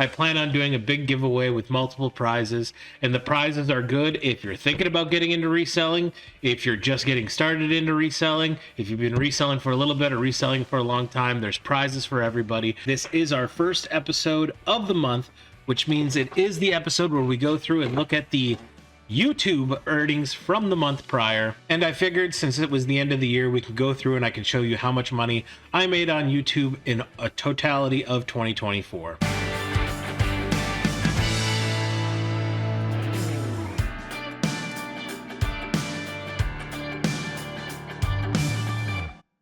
I plan on doing a big giveaway with multiple prizes, and the prizes are good if you're thinking about getting into reselling, if you're just getting started into reselling, if you've been reselling for a little bit or reselling for a long time. There's prizes for everybody. This is our first episode of the month, which means it is the episode where we go through and look at the YouTube earnings from the month prior. And I figured since it was the end of the year, we could go through and I can show you how much money I made on YouTube in a totality of 2024.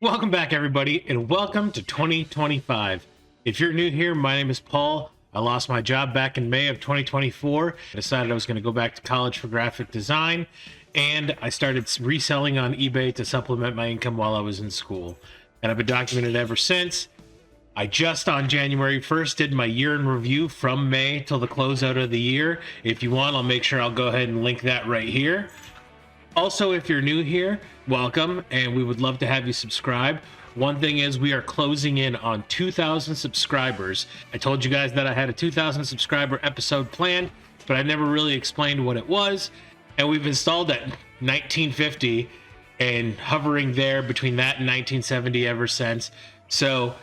Welcome back, everybody, and welcome to 2025. If you're new here, my name is Paul. I lost my job back in May of 2024. I decided I was going to go back to college for graphic design, and I started reselling on eBay to supplement my income while I was in school. And I've been documenting it ever since. I just on January 1st did my year in review from May till the closeout of the year. If you want, I'll make sure I'll go ahead and link that right here. Also, if you're new here, welcome, and we would love to have you subscribe. One thing is we are closing in on 2,000 subscribers. I told you guys that I had a 2,000 subscriber episode planned, but I never really explained what it was. And we've installed at 1950 and hovering there between that and 1970 ever since. So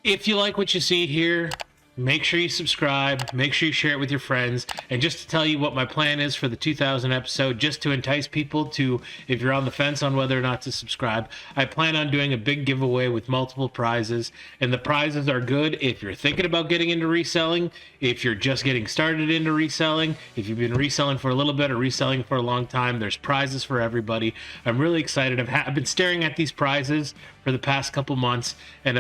if you like what you see here, make sure you subscribe, make sure you share it with your friends. And just to tell you what my plan is for the 2000 episode, just to entice people to, if you're on the fence on whether or not to subscribe, I plan on doing a big giveaway with multiple prizes. And the prizes are good if you're thinking about getting into reselling, if you're just getting started into reselling, if you've been reselling for a little bit or reselling for a long time. There's prizes for everybody. I'm really excited. I've been staring at these prizes for the past couple months, and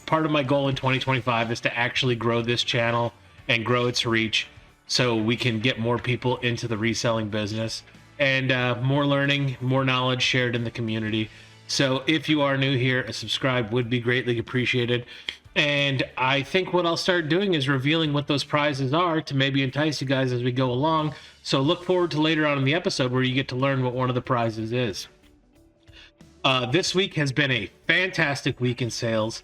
part of my goal in 2025 is to actually grow this channel and grow its reach so we can get more people into the reselling business and more learning, more knowledge shared in the community. So if you are new here, a subscribe would be greatly appreciated. And I think what I'll start doing is revealing what those prizes are to maybe entice you guys as we go along. So look forward to later on in the episode where you get to learn what one of the prizes is. This week has been a fantastic week in sales.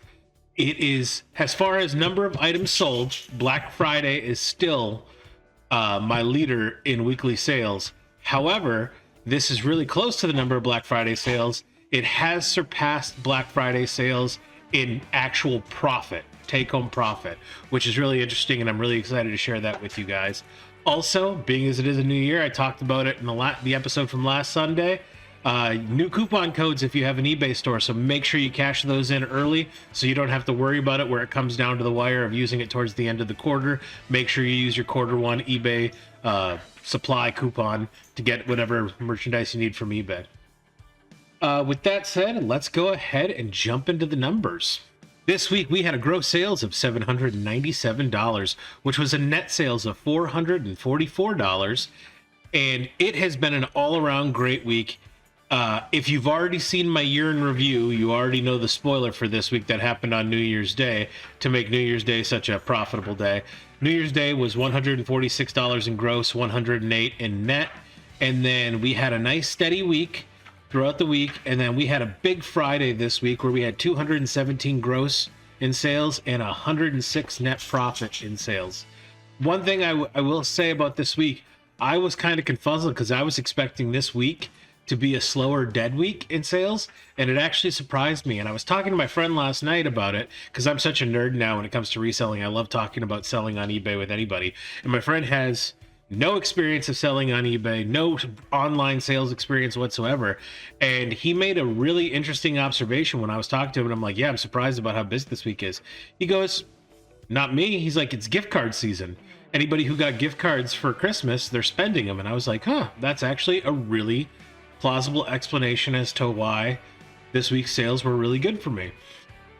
It is, as far as number of items sold, Black Friday is still my leader in weekly sales. However, this is really close to the number of Black Friday sales. It has surpassed Black Friday sales in actual profit, take-home profit, which is really interesting, and I'm really excited to share that with you guys. Also, being as it is a new year, I talked about it in the episode from last Sunday. New coupon codes if you have an eBay store, so make sure you cash those in early so you don't have to worry about it where it comes down to the wire of using it towards the end of the quarter. Make sure you use your quarter one eBay supply coupon to get whatever merchandise you need from eBay. With that said, let's go ahead and jump into the numbers. This week we had a gross sales of $797, which was a net sales of $444, and it has been an all-around great week. If you've already seen my year in review, you already know the spoiler for this week that happened on New Year's Day to make New Year's Day such a profitable day. New Year's Day was $146 in gross, $108 in net, and then we had a nice steady week throughout the week, and then we had a big Friday this week where we had 217 gross in sales and 106 net profit in sales. One thing I will say about this week, I was kind of confuzzled because I was expecting this week to be a slower dead week in sales, and it actually surprised me. And I was talking to my friend last night about it because I'm such a nerd now when it comes to reselling. I love talking about selling on eBay with anybody, and my friend has no experience of selling on eBay, no online sales experience whatsoever, and he made a really interesting observation when I was talking to him, and I'm like, yeah, I'm surprised about how busy this week is. He goes, not me. He's like, it's gift card season. Anybody who got gift cards for Christmas, they're spending them. And I was like, that's actually a really plausible explanation as to why this week's sales were really good for me.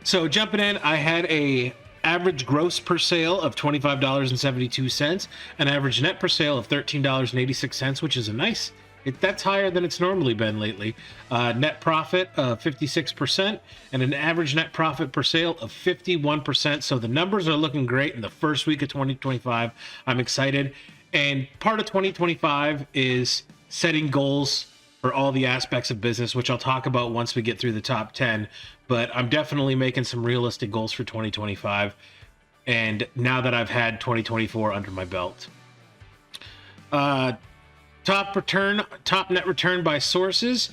So jumping in, I had a average gross per sale of $25.72, an average net per sale of $13.86, which is a nice, that's higher than it's normally been lately. Net profit of 56% and an average net profit per sale of 51%. So the numbers are looking great in the first week of 2025. I'm excited. And part of 2025 is setting goals for all the aspects of business, which I'll talk about once we get through the top 10. But I'm definitely making some realistic goals for 2025. And now that I've had 2024 under my belt. Top net return by sources.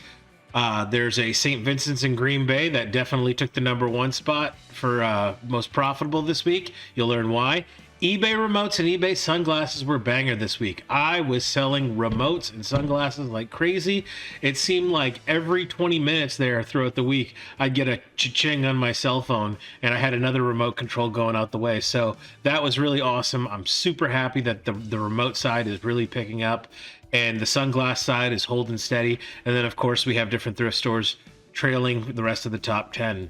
There's a St. Vincent's in Green Bay that definitely took the #1 spot for most profitable this week. You'll learn why. eBay remotes and eBay sunglasses were banger this week. I was selling remotes and sunglasses like crazy. It seemed like every 20 minutes there throughout the week, I'd get a cha-ching on my cell phone, and I had another remote control going out the way. So that was really awesome. I'm super happy that the remote side is really picking up, and the sunglass side is holding steady. And then, of course, we have different thrift stores trailing the rest of the top 10.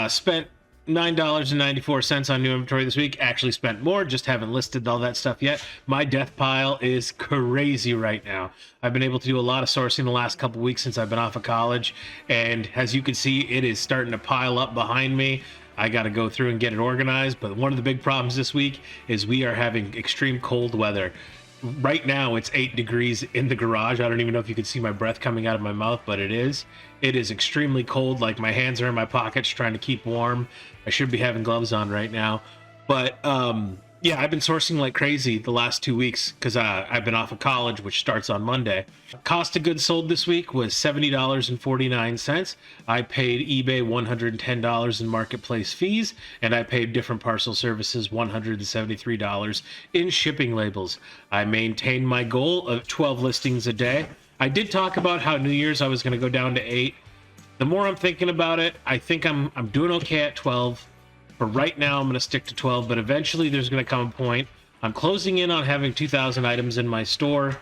Spent $9.94 on new inventory this week. Actually spent more, just haven't listed all that stuff yet. My death pile is crazy right now. I've been able to do a lot of sourcing the last couple weeks since I've been off of college, and as you can see, it is starting to pile up behind me. I got to go through and get it organized, but one of the big problems this week is we are having extreme cold weather. Right now it's 8 degrees in the garage. I don't even know if you can see my breath coming out of my mouth, but it is extremely cold. Like, my hands are in my pockets trying to keep warm. I should be having gloves on right now, but yeah, I've been sourcing like crazy the last 2 weeks because I've been off of college, which starts on Monday. Cost of goods sold this week was $70.49. I paid eBay $110 in marketplace fees, and I paid different parcel services $173 in shipping labels. I maintained my goal of 12 listings a day. I did talk about how New Year's I was going to go down to 8. The more I'm thinking about it, I think I'm doing okay at 12. For right now, I'm going to stick to 12, but eventually there's going to come a point. I'm closing in on having 2,000 items in my store,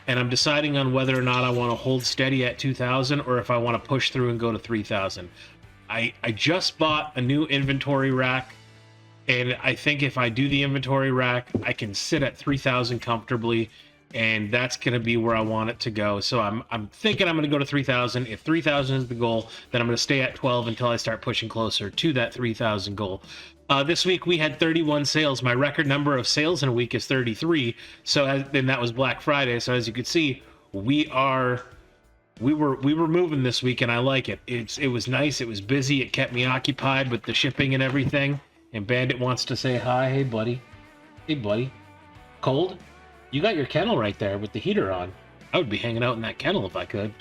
and I'm deciding on whether or not I want to hold steady at 2,000 or if I want to push through and go to 3,000. I just bought a new inventory rack, and I think if I do the inventory rack, I can sit at 3,000 comfortably, and that's going to be where I want it to go. So I'm thinking I'm going to go to 3,000. If 3,000 is the goal, then I'm going to stay at 12 until I start pushing closer to that 3,000 goal. This week we had 31 sales. My record number of sales in a week is 33. So then that was Black Friday. So as you can see, we were moving this week, and I like it. It was nice. It was busy. It kept me occupied with the shipping and everything. And Bandit wants to say hi. Hey buddy. Hey buddy. Cold? You got your kennel right there with the heater on. I would be hanging out in that kennel if I could.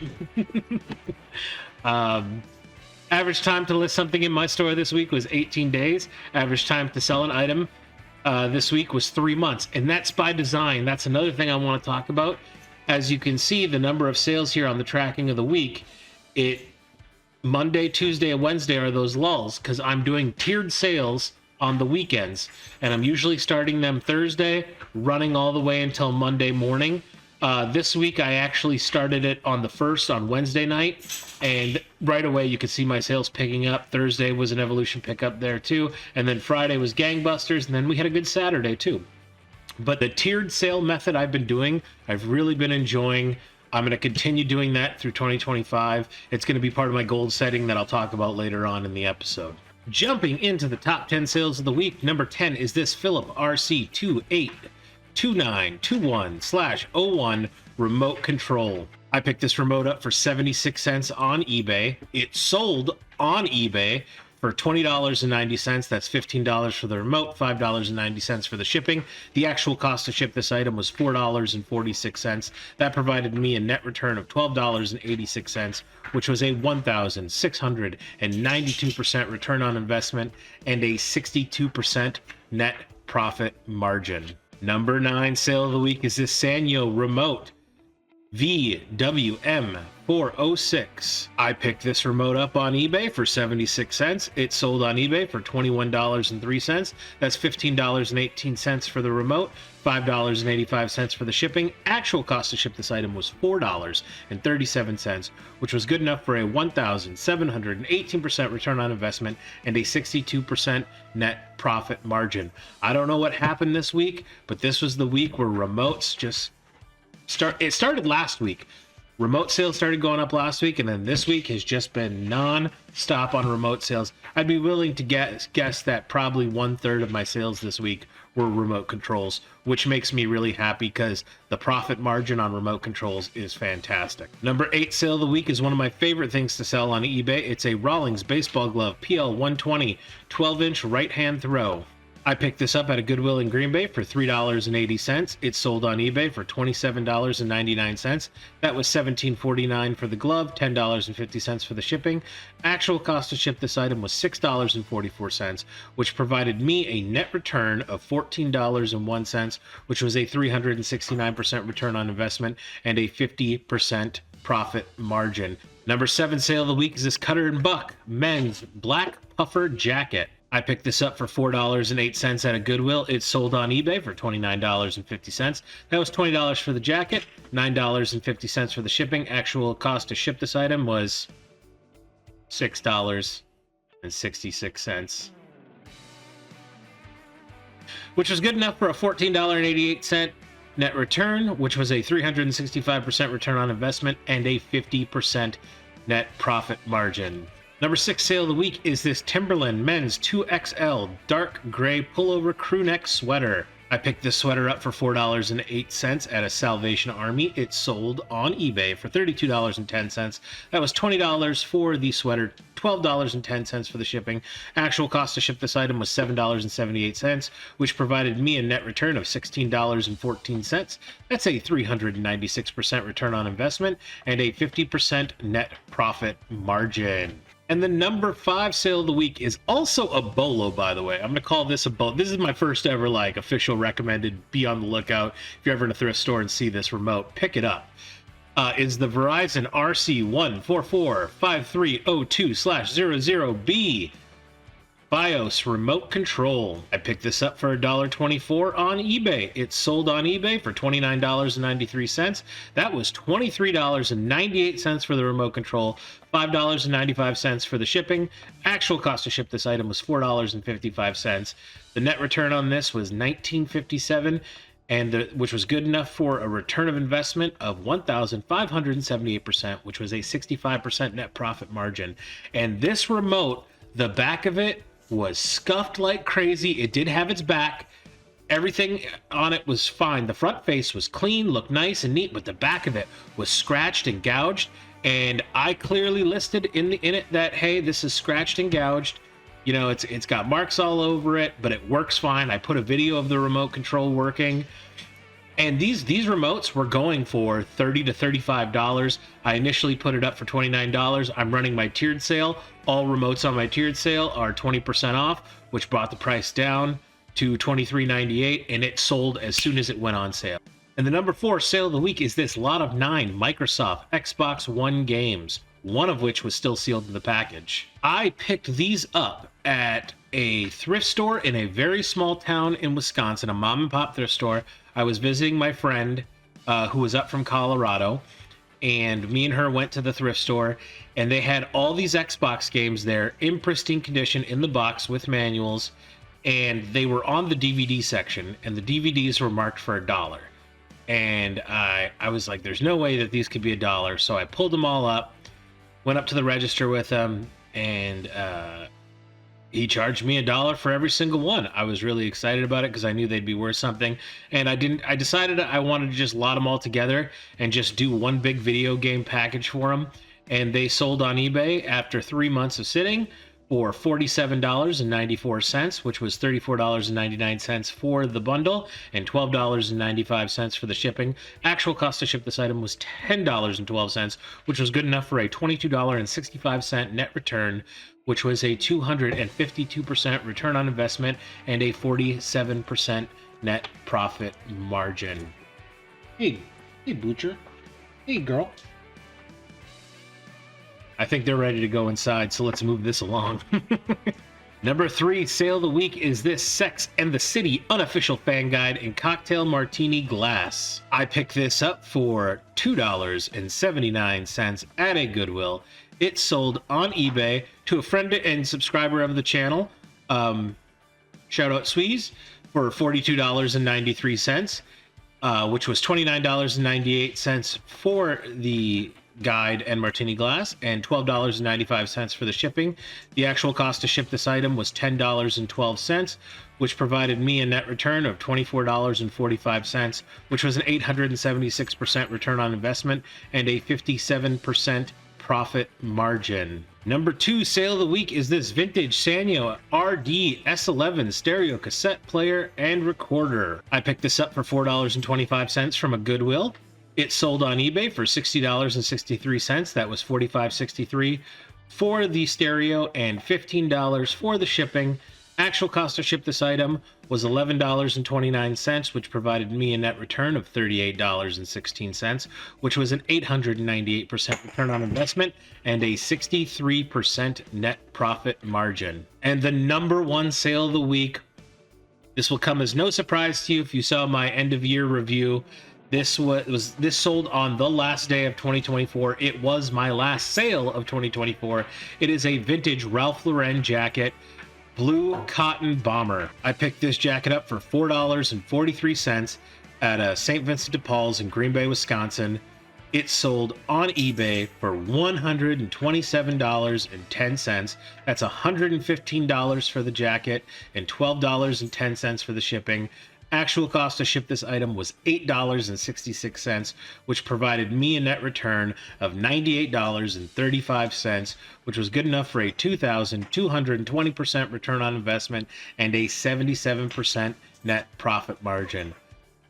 Average time to list something in my store this week was 18 days. Average time to sell an item this week was 3 months. And that's by design. That's another thing I want to talk about. As you can see, the number of sales here on the tracking of the week, Monday, Tuesday, and Wednesday are those lulls because I'm doing tiered sales on the weekends, and I'm usually starting them Thursday, running all the way until Monday morning. This week I actually started it on the 1st on Wednesday night, and right away you could see my sales picking up. Thursday was an Evolution pickup there too, and then Friday was gangbusters, and then we had a good Saturday too. But the tiered sale method I've been doing, I've really been enjoying. I'm going to continue doing that through 2025. It's going to be part of my goal setting that I'll talk about later on in the episode. Jumping into the top 10 sales of the week, number 10 is this Philip RC282921/01 remote control. I picked this remote up for 76 cents on eBay. It sold on eBay for $20.90. That's $15 for the remote, $5.90 for the shipping. The actual cost to ship this item was $4.46. That provided me a net return of $12.86, which was a 1,692% return on investment and a 62% net profit margin. Number 9 sale of the week is this Sanyo remote VWM406. I picked this remote up on eBay for 76 cents. It sold on eBay for $21.03. That's $15.18 for the remote, $5.85 for the shipping. Actual cost to ship this item was $4.37, which was good enough for a 1,718% return on investment and a 62% net profit margin. I don't know what happened this week, but this was the week where remotes just it started last week. Remote sales started going up last week, and then this week has just been non-stop on remote sales. I'd be willing to guess that probably 1/3 of my sales this week were remote controls, which makes me really happy because the profit margin on remote controls is fantastic. Number 8 sale of the week is one of my favorite things to sell on eBay. It's a Rawlings baseball glove PL 120 12-inch right-hand throw. I picked this up at a Goodwill in Green Bay for $3.80. It sold on eBay for $27.99. That was $17.49 for the glove, $10.50 for the shipping. Actual cost to ship this item was $6.44, which provided me a net return of $14.01, which was a 369% return on investment and a 50% profit margin. Number 7 sale of the week is this Cutter & Buck men's black puffer jacket. I picked this up for $4.08 at a Goodwill. It sold on eBay for $29.50. That was $20 for the jacket, $9.50 for the shipping. Actual cost to ship this item was $6.66, which was good enough for a $14.88 net return, which was a 365% return on investment and a 50% net profit margin. Number 6 sale of the week is this Timberland men's 2XL dark gray pullover crew neck sweater. I picked this sweater up for $4.08 at a Salvation Army. It sold on eBay for $32.10. That was $20 for the sweater, $12.10 for the shipping. Actual cost to ship this item was $7.78, which provided me a net return of $16.14. That's a 396% return on investment and a 50% net profit margin. And the number 5 sale of the week is also a bolo, by the way. I'm going to call this a bolo. This is my first ever official recommended. Be on the lookout. If you're ever in a thrift store and see this remote, pick it up. Is the Verizon RC1445302/00B BIOS remote control. I picked this up for $1.24 on eBay. It sold on eBay for $29.93. That was $23.98 for the remote control, $5.95 for the shipping. Actual cost to ship this item was $4.55. The net return on this was $19.57, which was good enough for a return of investment of 1,578%, which was a 65% net profit margin. And this remote, the back of it was scuffed like crazy. It did have its back. Everything on it was fine. The front face was clean, looked nice and neat, but the back of it was scratched and gouged. And I clearly listed in it that, hey, this is scratched and gouged. You know, it's got marks all over it, but it works fine. I put a video of the remote control working. And these remotes were going for $30 to $35. I initially put it up for $29. I'm running my tiered sale. All remotes on my tiered sale are 20% off, which brought the price down to $23.98, and it sold as soon as it went on sale. And the number 4 sale of the week is this lot of 9 Microsoft Xbox One games, one of which was still sealed in the package. I picked these up at a thrift store in a very small town in Wisconsin, a mom and pop thrift store. I was visiting my friend who was up from Colorado, and me and her went to the thrift store, and they had all these Xbox games there in pristine condition in the box with manuals, and they were on the DVD section, and the DVDs were marked for $1. And I was like, there's no way that these could be $1. So I pulled them all up, went up to the register with them, and he charged me $1 for every single one. I was really excited about it because I knew they'd be worth something. And I decided I wanted to just lot them all together and just do one big video game package for them. And they sold on eBay after 3 months of sitting for $47.94, which was $34.99 for the bundle and $12.95 for the shipping. Actual cost to ship this item was $10.12, which was good enough for a $22.65 net return, which was a 252% return on investment and a 47% net profit margin. Hey Butcher. Hey, girl. I think they're ready to go inside, so let's move this along. Number 3 sale of the week is this Sex and the City unofficial fan guide in cocktail martini glass. I picked this up for $2.79 at a Goodwill. It sold on eBay to a friend and subscriber of the channel, shout out Sweeze, for $42.93. which was $29.98 for the guide and martini glass, and $12.95 for the shipping. The actual cost to ship this item was $10.12, which provided me a net return of $24.45, which was an 876% return on investment and a 57% profit margin. Number 2 sale of the week is this vintage Sanyo RD S11 stereo cassette player and recorder. I picked this up for $4.25 from a Goodwill. It sold on eBay for $60.63. That was $45.63 for the stereo and $15 for the shipping. Actual cost to ship this item was $11.29, which provided me a net return of $38.16, which was an 898% return on investment and a 63% net profit margin. And the number 1 sale of the week, this will come as no surprise to you if you saw my end of year review. This sold on the last day of 2024. It was my last sale of 2024. It is a vintage Ralph Lauren jacket, blue cotton bomber. I picked this jacket up for $4.43 at St. Vincent de Paul's in Green Bay, Wisconsin. It sold on eBay for $127.10. That's $115 for the jacket and $12.10 for the shipping. Actual cost to ship this item was $8.66, which provided me a net return of $98.35, which was good enough for a 2,220% return on investment and a 77% net profit margin.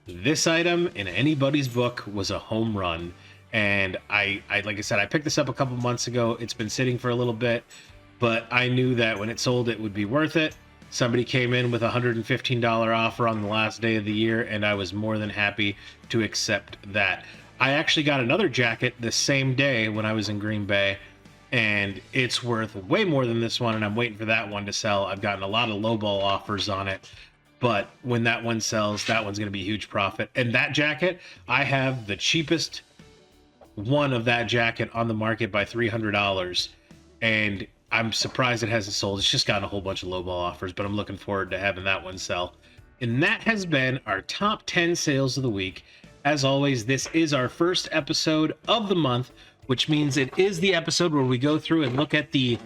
This item in anybody's book was a home run. And I like I said, I picked this up a couple months ago. It's been sitting for a little bit, but I knew that when it sold, it would be worth it. Somebody came in with a $115 offer on the last day of the year, and I was more than happy to accept that. I actually got another jacket the same day when I was in Green Bay, and it's worth way more than this one, and I'm waiting for that one to sell. I've gotten a lot of lowball offers on it, but when that one sells, that one's going to be a huge profit. And that jacket, I have the cheapest one of that jacket on the market by $300, and I'm surprised it hasn't sold. It's just gotten a whole bunch of lowball offers, but I'm looking forward to having that one sell. And that has been our top 10 sales of the week. As always, this is our first episode of the month, which means it is the episode where we go through and look at the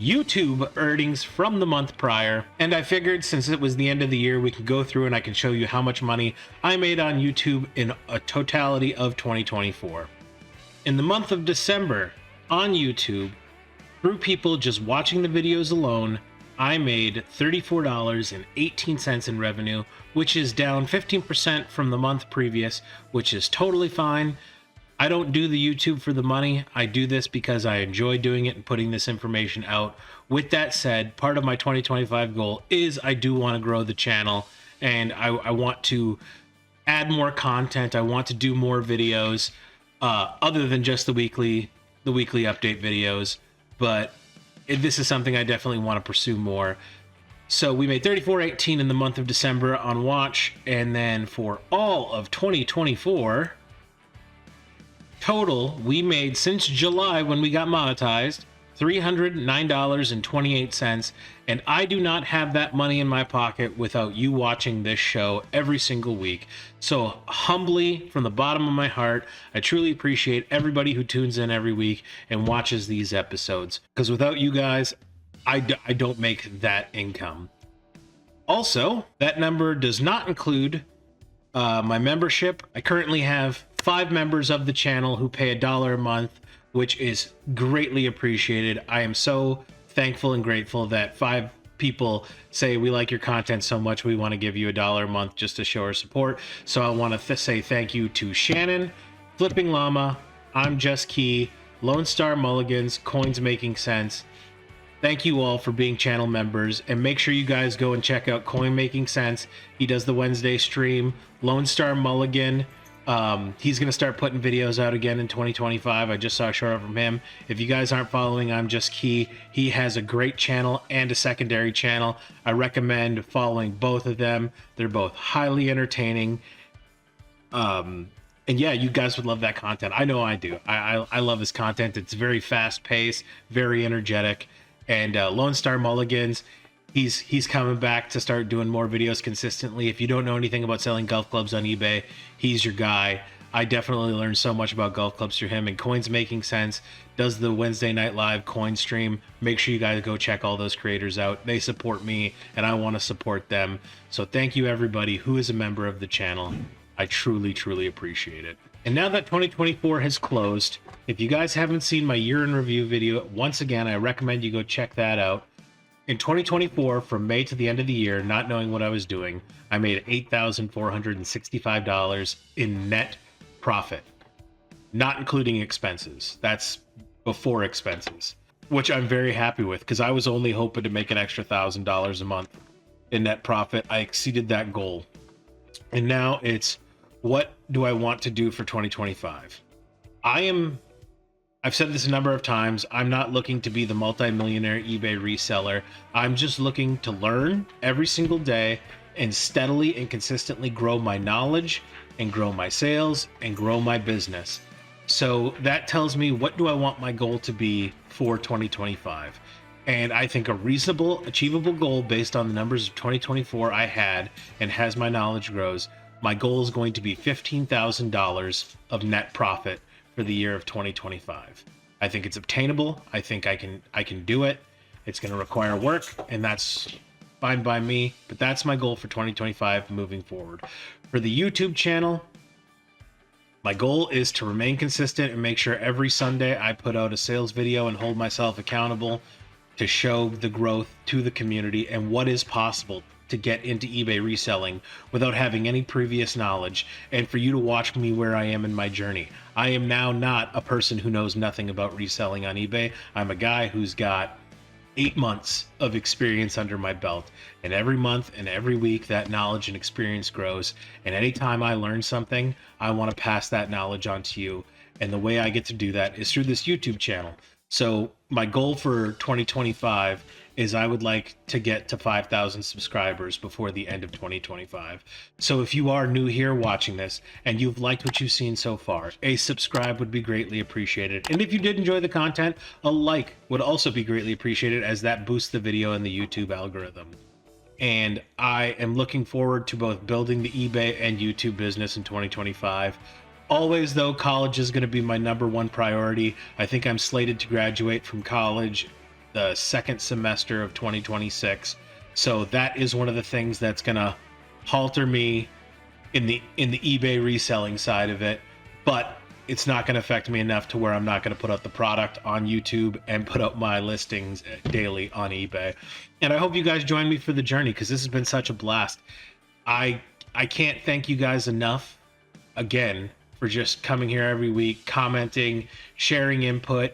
YouTube earnings from the month prior. And I figured since it was the end of the year, we could go through and I can show you how much money I made on YouTube in a totality of 2024. In the month of December on YouTube, through people just watching the videos alone, I made $34.18 in revenue, which is down 15% from the month previous, which is totally fine. I don't do the YouTube for the money. I do this because I enjoy doing it and putting this information out. With that said, part of my 2025 goal is I do want to grow the channel, and I want to add more content. I want to do more videos other than just the weekly update videos. But this is something I definitely want to pursue more. So we made $34.18 in the month of December on watch, and then for all of 2024 total, we made since July when we got monetized $309.28, and I do not have that money in my pocket without you watching this show every single week. So humbly, from the bottom of my heart, I truly appreciate everybody who tunes in every week and watches these episodes, because without you guys, I don't make that income. Also, that number does not include my membership. I currently have 5 members of the channel who pay $1 a month, which is greatly appreciated. I am so thankful and grateful that 5 people say, we like your content so much, we want to give you $1 a month just to show our support. So I want to say thank you to Shannon, Flipping Llama, I'm Just Key, Lone Star Mulligans, Coins Making Sense. Thank you all for being channel members, and make sure you guys go and check out Coin Making Sense. He does the Wednesday stream. Lone Star Mulligan, he's going to start putting videos out again in 2025. I just saw a short from him. If you guys aren't following I'm Just Key, he has a great channel and a secondary channel. I recommend following both of them. They're both highly entertaining. And yeah, you guys would love that content. I know I do. I love his content. It's very fast paced, very energetic. And Lone Star Mulligans, he's coming back to start doing more videos consistently. If you don't know anything about selling golf clubs on eBay, he's your guy. I definitely learned so much about golf clubs through him. And Coins Making Sense does the Wednesday night live coin stream. Make sure you guys go check all those creators out. They support me and I want to support them. So thank you everybody who is a member of the channel. I truly, truly appreciate it. And now that 2024 has closed, if you guys haven't seen my year in review video, once again, I recommend you go check that out. In 2024, from May to the end of the year, not knowing what I was doing, I made $8,465 in net profit, not including expenses. That's before expenses, which I'm very happy with because I was only hoping to make an extra $1,000 a month in net profit. I exceeded that goal. And now it's, what do I want to do for 2025? I've said this a number of times. I'm not looking to be the multi-millionaire eBay reseller. I'm just looking to learn every single day and steadily and consistently grow my knowledge and grow my sales and grow my business. So that tells me, what do I want my goal to be for 2025? And I think a reasonable, achievable goal based on the numbers of 2024 I had, and as my knowledge grows, my goal is going to be $15,000 of net profit for the year of 2025. I think it's obtainable. I think I can do it. It's going to require work, and that's fine by me, but that's my goal for 2025 moving forward. For the YouTube channel, my goal is to remain consistent and make sure every Sunday I put out a sales video and hold myself accountable to show the growth to the community and what is possible to get into eBay reselling without having any previous knowledge, and for you to watch me where I am in my journey. I am now not a person who knows nothing about reselling on eBay. I'm a guy who's got 8 months of experience under my belt, and every month and every week that knowledge and experience grows, and anytime I learn something, I want to pass that knowledge on to you, and the way I get to do that is through this YouTube channel. So my goal for 2025 is I would like to get to 5,000 subscribers before the end of 2025. So if you are new here watching this and you've liked what you've seen so far, a subscribe would be greatly appreciated. And if you did enjoy the content, a like would also be greatly appreciated, as that boosts the video in the YouTube algorithm. And I am looking forward to both building the eBay and YouTube business in 2025. Always, though, college is going to be my #1 priority. I think I'm slated to graduate from college the second semester of 2026. So that is one of the things that's going to halter me in the eBay reselling side of it. But it's not going to affect me enough to where I'm not going to put out the product on YouTube and put out my listings daily on eBay. And I hope you guys join me for the journey, because this has been such a blast. I can't thank you guys enough, again, for just coming here every week, commenting, sharing input,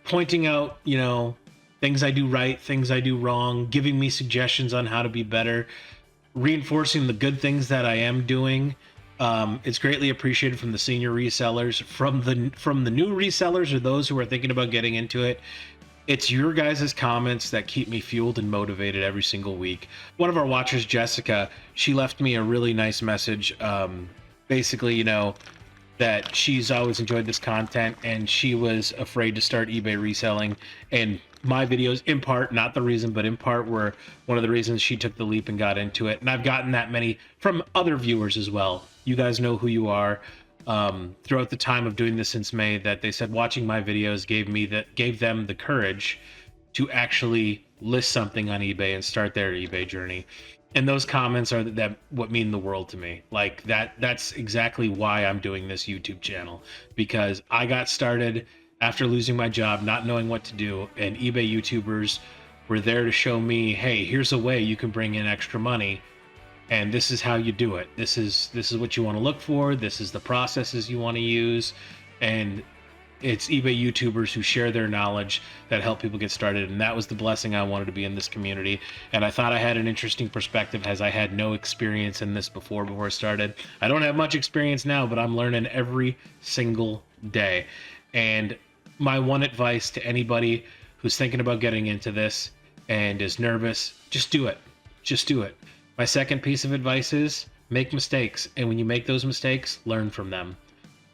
pointing out, you know, things I do right, things I do wrong, giving me suggestions on how to be better, reinforcing the good things that I am doing. It's greatly appreciated from the senior resellers, from the new resellers or those who are thinking about getting into it. It's your guys' comments that keep me fueled and motivated every single week. One of our watchers, Jessica, she left me a really nice message. Basically, you know, that she's always enjoyed this content and she was afraid to start eBay reselling. And my videos, in part, not the reason, but in part, were one of the reasons she took the leap and got into it. And I've gotten that many from other viewers as well. You guys know who you are. Throughout the time of doing this since May, that they said watching my videos gave them the courage to actually list something on eBay and start their eBay journey. And those comments are what mean the world to me. Like that's exactly why I'm doing this YouTube channel, because I got started after losing my job, not knowing what to do, and eBay YouTubers were there to show me, hey, here's a way you can bring in extra money, and this is how you do it. This is what you want to look for. This is the processes you want to use. And it's eBay YouTubers who share their knowledge that help people get started. And that was the blessing I wanted to be in this community. And I thought I had an interesting perspective, as I had no experience in this before I started. I don't have much experience now, but I'm learning every single day. And my one advice to anybody who's thinking about getting into this and is nervous, just do it. Just do it. My second piece of advice is make mistakes. And when you make those mistakes, learn from them.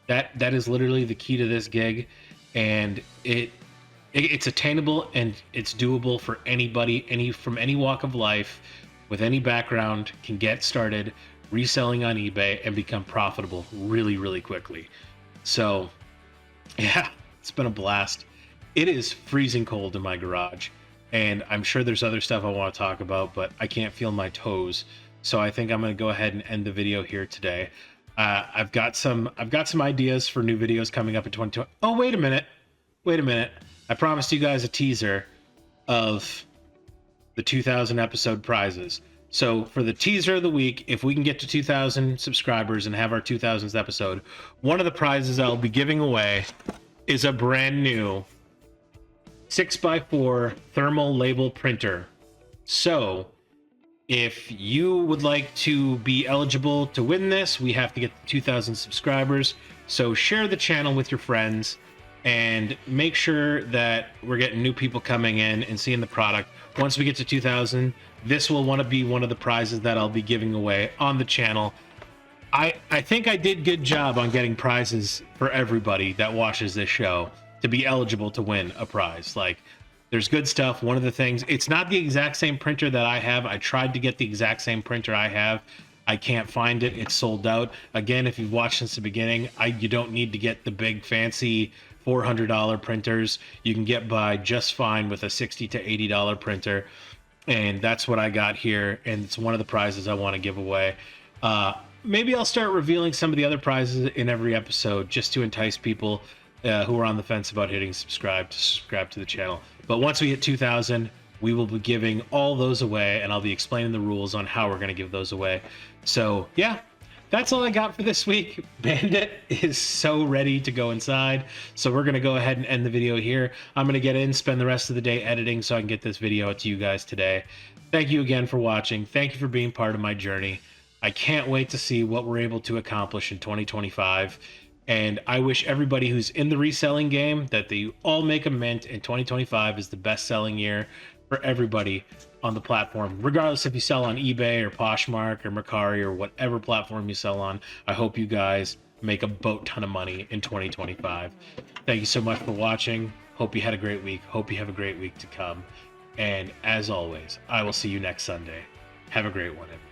That is literally the key to this gig. And It's attainable and it's doable for anybody, from any walk of life, with any background, can get started reselling on eBay and become profitable really, really quickly. So yeah, it's been a blast. It is freezing cold in my garage, and I'm sure there's other stuff I want to talk about, but I can't feel my toes. So I think I'm going to go ahead and end the video here today. I've got some ideas for new videos coming up in 2020. Oh, wait a minute. I promised you guys a teaser of the 2000 episode prizes. So for the teaser of the week, if we can get to 2,000 subscribers and have our 2000th episode, one of the prizes I'll be giving away is a brand new 6x4 thermal label printer. So if you would like to be eligible to win this, we have to get to 2,000 subscribers. So share the channel with your friends and make sure that we're getting new people coming in and seeing the product. Once we get to 2,000, this will want to be one of the prizes that I'll be giving away on the channel. I think I did a good job on getting prizes for everybody that watches this show to be eligible to win a prize. Like, there's good stuff. One of the things, it's not the exact same printer that I have. I tried to get the exact same printer I have. I can't find it. It's sold out. Again, if you've watched since the beginning, you don't need to get the big fancy $400 printers. You can get by just fine with a $60 to $80 printer. And that's what I got here. And it's one of the prizes I want to give away. Maybe I'll start revealing some of the other prizes in every episode just to entice people who are on the fence about hitting subscribe to the channel. But once we hit 2,000, we will be giving all those away, and I'll be explaining the rules on how we're going to give those away. So yeah, that's all I got for this week. Bandit is so ready to go inside, so we're going to go ahead and end the video here. I'm going to get in, spend the rest of the day editing so I can get this video out to you guys today. Thank you again for watching. Thank you for being part of my journey. I can't wait to see what we're able to accomplish in 2025. And I wish everybody who's in the reselling game that they all make a mint, and 2025 is the best selling year for everybody on the platform, regardless if you sell on eBay or Poshmark or Mercari or whatever platform you sell on. I hope you guys make a boat ton of money in 2025. Thank you so much for watching. Hope you had a great week. Hope you have a great week to come. And as always, I will see you next Sunday. Have a great one, everybody.